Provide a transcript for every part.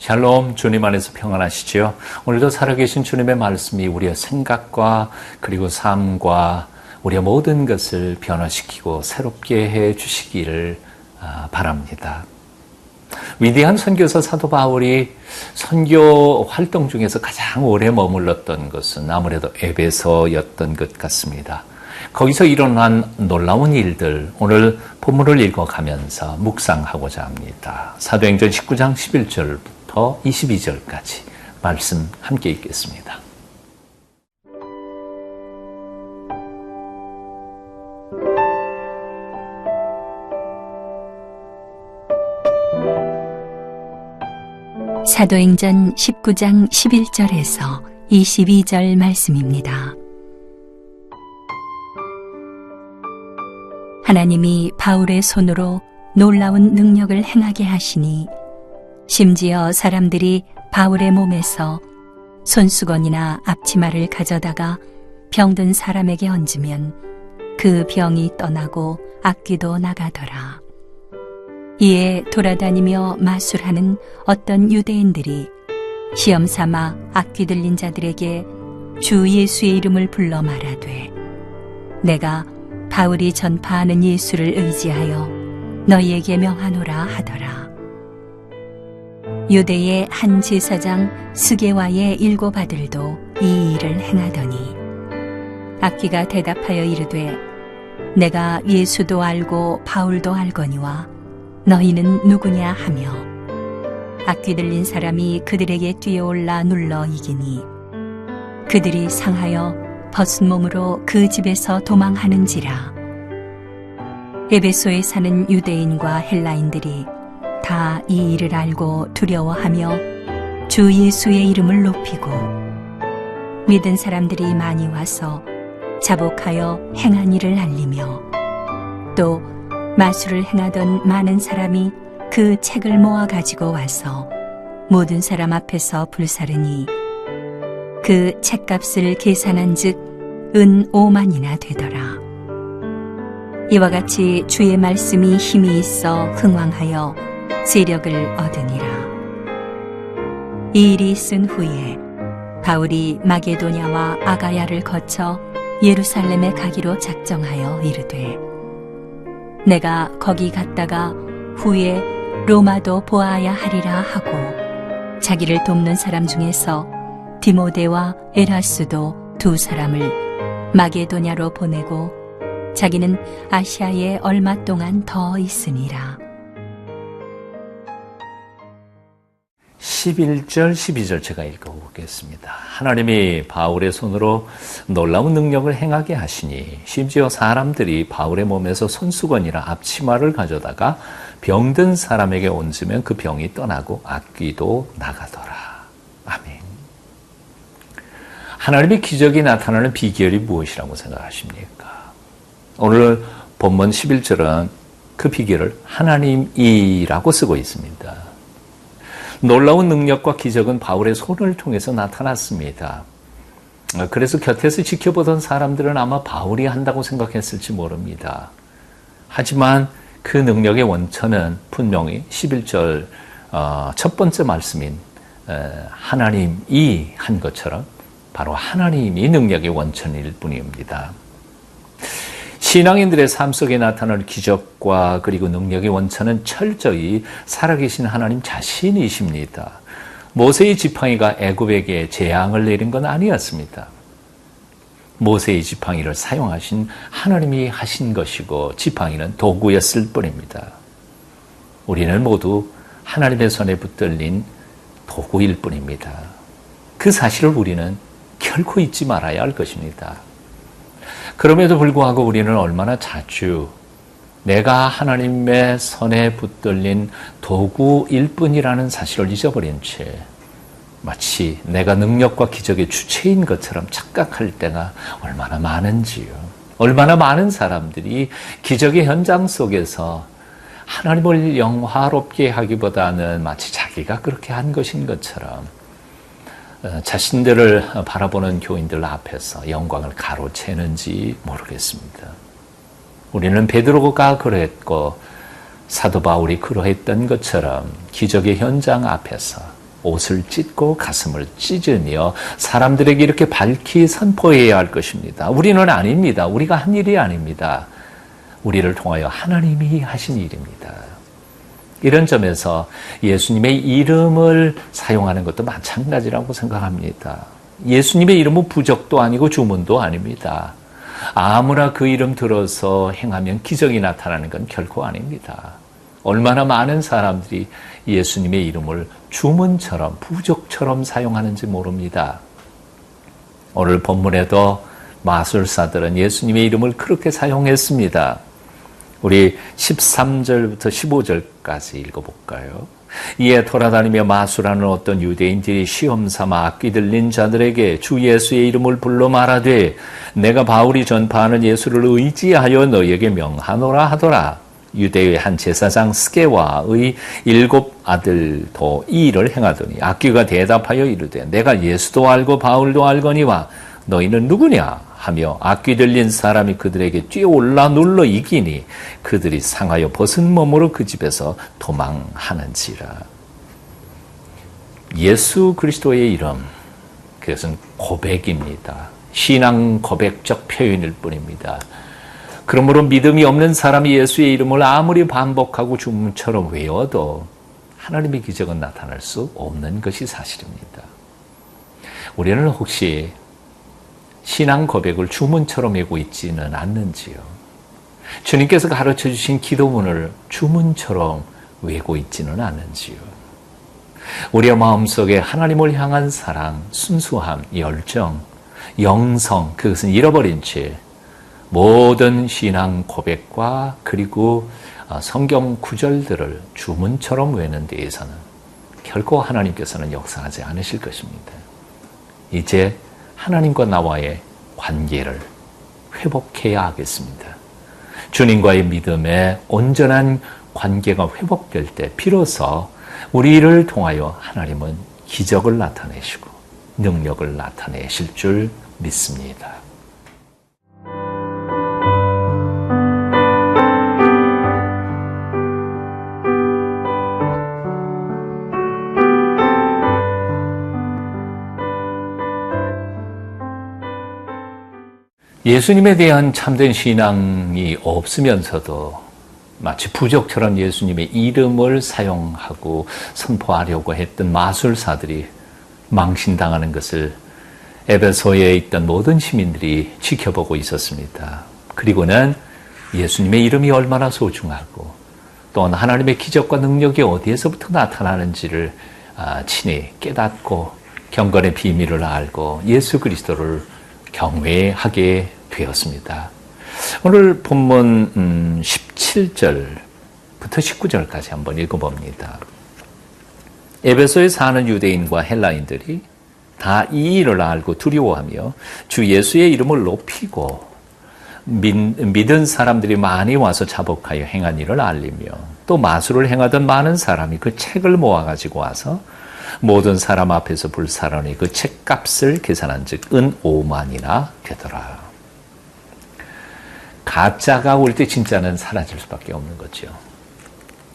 샬롬, 주님 안에서 평안하시지요? 오늘도 살아계신 주님의 말씀이 우리의 생각과 그리고 삶과 우리의 모든 것을 변화시키고 새롭게 해 주시기를 바랍니다. 위대한 선교사 사도 바울이 선교 활동 중에서 가장 오래 머물렀던 것은 아무래도 에베소였던 것 같습니다. 거기서 일어난 놀라운 일들, 오늘 본문을 읽어가면서 묵상하고자 합니다. 사도행전 19장 11절부터 22절까지 말씀 함께 읽겠습니다. 사도행전 19장 11절에서 22절 말씀입니다. 하나님이 바울의 손으로 놀라운 능력을 행하게 하시니 심지어 사람들이 바울의 몸에서 손수건이나 앞치마를 가져다가 병든 사람에게 얹으면 그 병이 떠나고 악귀도 나가더라. 이에 돌아다니며 마술하는 어떤 유대인들이 시험 삼아 악귀 들린 자들에게 주 예수의 이름을 불러 말하되 내가 바울이 전파하는 예수를 의지하여 너희에게 명하노라 하더라. 유대의 한 제사장 스게와의 7 아들도 이 일을 행하더니 악귀가 대답하여 이르되 내가 예수도 알고 바울도 알거니와 너희는 누구냐 하며 악귀 들린 사람이 그들에게 뛰어올라 눌러 이기니 그들이 상하여 벗은 몸으로 그 집에서 도망하는지라. 에베소에 사는 유대인과 헬라인들이 다 이 일을 알고 두려워하며 주 예수의 이름을 높이고 믿은 사람들이 많이 와서 자복하여 행한 일을 알리며 또 마술을 행하던 많은 사람이 그 책을 모아 가지고 와서 모든 사람 앞에서 불사르니 그 책값을 계산한 즉 은 5만이나 되더라. 이와 같이 주의 말씀이 힘이 있어 흥왕하여 세력을 얻으니라. 이 일이 있은 후에 바울이 마게도냐와 아가야를 거쳐 예루살렘에 가기로 작정하여 이르되 내가 거기 갔다가 후에 로마도 보아야 하리라 하고 자기를 돕는 사람 중에서 디모데와 에라스도 2 사람을 마게도냐로 보내고 자기는 아시아에 얼마 동안 더 있으니라. 11절, 12절 제가 읽어보겠습니다. 하나님이 바울의 손으로 놀라운 능력을 행하게 하시니 심지어 사람들이 바울의 몸에서 손수건이나 앞치마를 가져다가 병든 사람에게 얹으면 그 병이 떠나고 악귀도 나가더라. 아멘. 하나님의 기적이 나타나는 비결이 무엇이라고 생각하십니까? 오늘 본문 11절은 그 비결을 하나님이라고 쓰고 있습니다. 놀라운 능력과 기적은 바울의 손을 통해서 나타났습니다. 그래서 곁에서 지켜보던 사람들은 아마 바울이 한다고 생각했을지 모릅니다. 하지만 그 능력의 원천은 분명히 11절 첫 번째 말씀인 하나님이 한 것처럼 바로 하나님이 능력의 원천일 뿐입니다. 신앙인들의 삶 속에 나타날 기적과 그리고 능력의 원천은 철저히 살아계신 하나님 자신이십니다. 모세의 지팡이가 애굽에게 재앙을 내린 건 아니었습니다. 모세의 지팡이를 사용하신 하나님이 하신 것이고 지팡이는 도구였을 뿐입니다. 우리는 모두 하나님의 손에 붙들린 도구일 뿐입니다. 그 사실을 우리는 결코 잊지 말아야 할 것입니다. 그럼에도 불구하고 우리는 얼마나 자주 내가 하나님의 손에 붙들린 도구일 뿐이라는 사실을 잊어버린 채 마치 내가 능력과 기적의 주체인 것처럼 착각할 때가 얼마나 많은지요. 얼마나 많은 사람들이 기적의 현장 속에서 하나님을 영화롭게 하기보다는 마치 자기가 그렇게 한 것인 것처럼 자신들을 바라보는 교인들 앞에서 영광을 가로채는지 모르겠습니다. 우리는 베드로가 그랬고 사도 바울이 그러했던 것처럼 기적의 현장 앞에서 옷을 찢고 가슴을 찢으며 사람들에게 이렇게 밝히 선포해야 할 것입니다. 우리는 아닙니다. 우리가 한 일이 아닙니다. 우리를 통하여 하나님이 하신 일입니다. 이런 점에서 예수님의 이름을 사용하는 것도 마찬가지라고 생각합니다. 예수님의 이름은 부적도 아니고 주문도 아닙니다. 아무나 그 이름 들어서 행하면 기적이 나타나는 건 결코 아닙니다. 얼마나 많은 사람들이 예수님의 이름을 주문처럼 부적처럼 사용하는지 모릅니다. 오늘 본문에도 마술사들은 예수님의 이름을 그렇게 사용했습니다. 우리 13절부터 15절까지 읽어볼까요? 이에 돌아다니며 마술하는 어떤 유대인들이 시험삼아 악귀 들린 자들에게 주 예수의 이름을 불러 말하되 내가 바울이 전파하는 예수를 의지하여 너희에게 명하노라 하더라. 유대의 한 제사장 스게와의 7 아들도 이 일을 행하더니 악귀가 대답하여 이르되 내가 예수도 알고 바울도 알거니와 너희는 누구냐 하며 악귀 들린 사람이 그들에게 뛰어올라 눌러 이기니 그들이 상하여 벗은 몸으로 그 집에서 도망하는지라. 예수 그리스도의 이름, 그것은 고백입니다. 신앙 고백적 표현일 뿐입니다. 그러므로 믿음이 없는 사람이 예수의 이름을 아무리 반복하고 주문처럼 외워도 하나님의 기적은 나타날 수 없는 것이 사실입니다. 우리는 혹시 신앙 고백을 주문처럼 외우고 있지는 않는지요? 주님께서 가르쳐 주신 기도문을 주문처럼 외우고 있지는 않는지요? 우리의 마음속에 하나님을 향한 사랑, 순수함, 열정, 영성, 그것은 잃어버린 채 모든 신앙 고백과 그리고 성경 구절들을 주문처럼 외우는 데에서는 결코 하나님께서는 역사하지 않으실 것입니다. 이제 하나님과 나와의 관계를 회복해야 하겠습니다. 주님과의 믿음의 온전한 관계가 회복될 때 비로소 우리를 통하여 하나님은 기적을 나타내시고 능력을 나타내실 줄 믿습니다. 예수님에 대한 참된 신앙이 없으면서도 마치 부적처럼 예수님의 이름을 사용하고 선포하려고 했던 마술사들이 망신당하는 것을 에베소에 있던 모든 시민들이 지켜보고 있었습니다. 그리고는 예수님의 이름이 얼마나 소중하고 또한 하나님의 기적과 능력이 어디에서부터 나타나는지를 친히 깨닫고 경건의 비밀을 알고 예수 그리스도를 경외하게 되었습니다. 오늘 본문 17절부터 19절까지 한번 읽어봅니다. 에베소에 사는 유대인과 헬라인들이 다 이 일을 알고 두려워하며 주 예수의 이름을 높이고 믿은 사람들이 많이 와서 자복하여 행한 일을 알리며 또 마술을 행하던 많은 사람이 그 책을 모아가지고 와서 모든 사람 앞에서 불사르니 그 책값을 계산한 즉 은 5만이나 되더라. 가짜가 올 때 진짜는 사라질 수밖에 없는 거죠.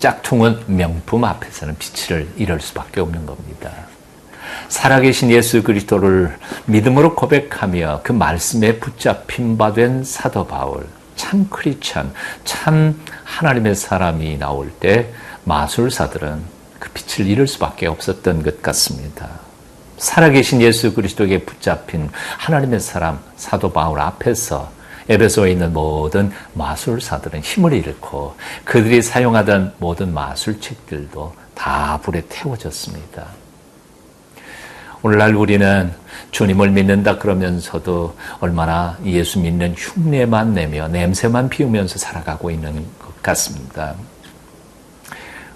짝퉁은 명품 앞에서는 빛을 잃을 수밖에 없는 겁니다. 살아계신 예수 그리스도를 믿음으로 고백하며 그 말씀에 붙잡힌 바 된 사도 바울, 참 크리스찬, 참 하나님의 사람이 나올 때 마술사들은 그 빛을 잃을 수밖에 없었던 것 같습니다. 살아계신 예수 그리스도에게 붙잡힌 하나님의 사람 사도 바울 앞에서 에베소에 있는 모든 마술사들은 힘을 잃고 그들이 사용하던 모든 마술책들도 다 불에 태워졌습니다. 오늘날 우리는 주님을 믿는다 그러면서도 얼마나 예수 믿는 흉내만 내며 냄새만 피우면서 살아가고 있는 것 같습니다.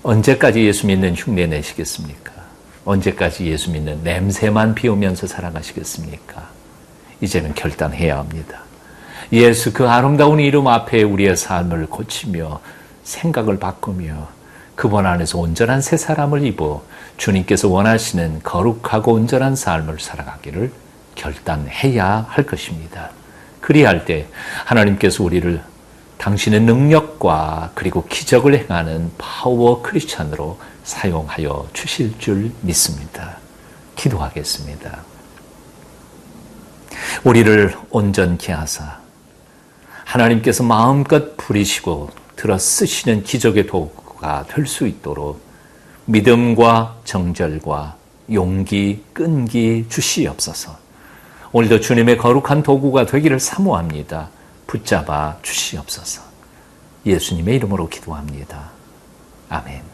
언제까지 예수 믿는 흉내 내시겠습니까? 언제까지 예수 믿는 냄새만 피우면서 살아가시겠습니까? 이제는 결단해야 합니다. 예수 그 아름다운 이름 앞에 우리의 삶을 고치며 생각을 바꾸며 그분 안에서 온전한 새 사람을 입어 주님께서 원하시는 거룩하고 온전한 삶을 살아가기를 결단해야 할 것입니다. 그리할 때 하나님께서 우리를 당신의 능력과 그리고 기적을 행하는 파워 크리스찬으로 사용하여 주실 줄 믿습니다. 기도하겠습니다. 우리를 온전케 하사 하나님께서 마음껏 부리시고 들어 쓰시는 기적의 도구가 될 수 있도록 믿음과 정절과 용기, 끈기 주시옵소서. 오늘도 주님의 거룩한 도구가 되기를 사모합니다. 붙잡아 주시옵소서. 예수님의 이름으로 기도합니다. 아멘.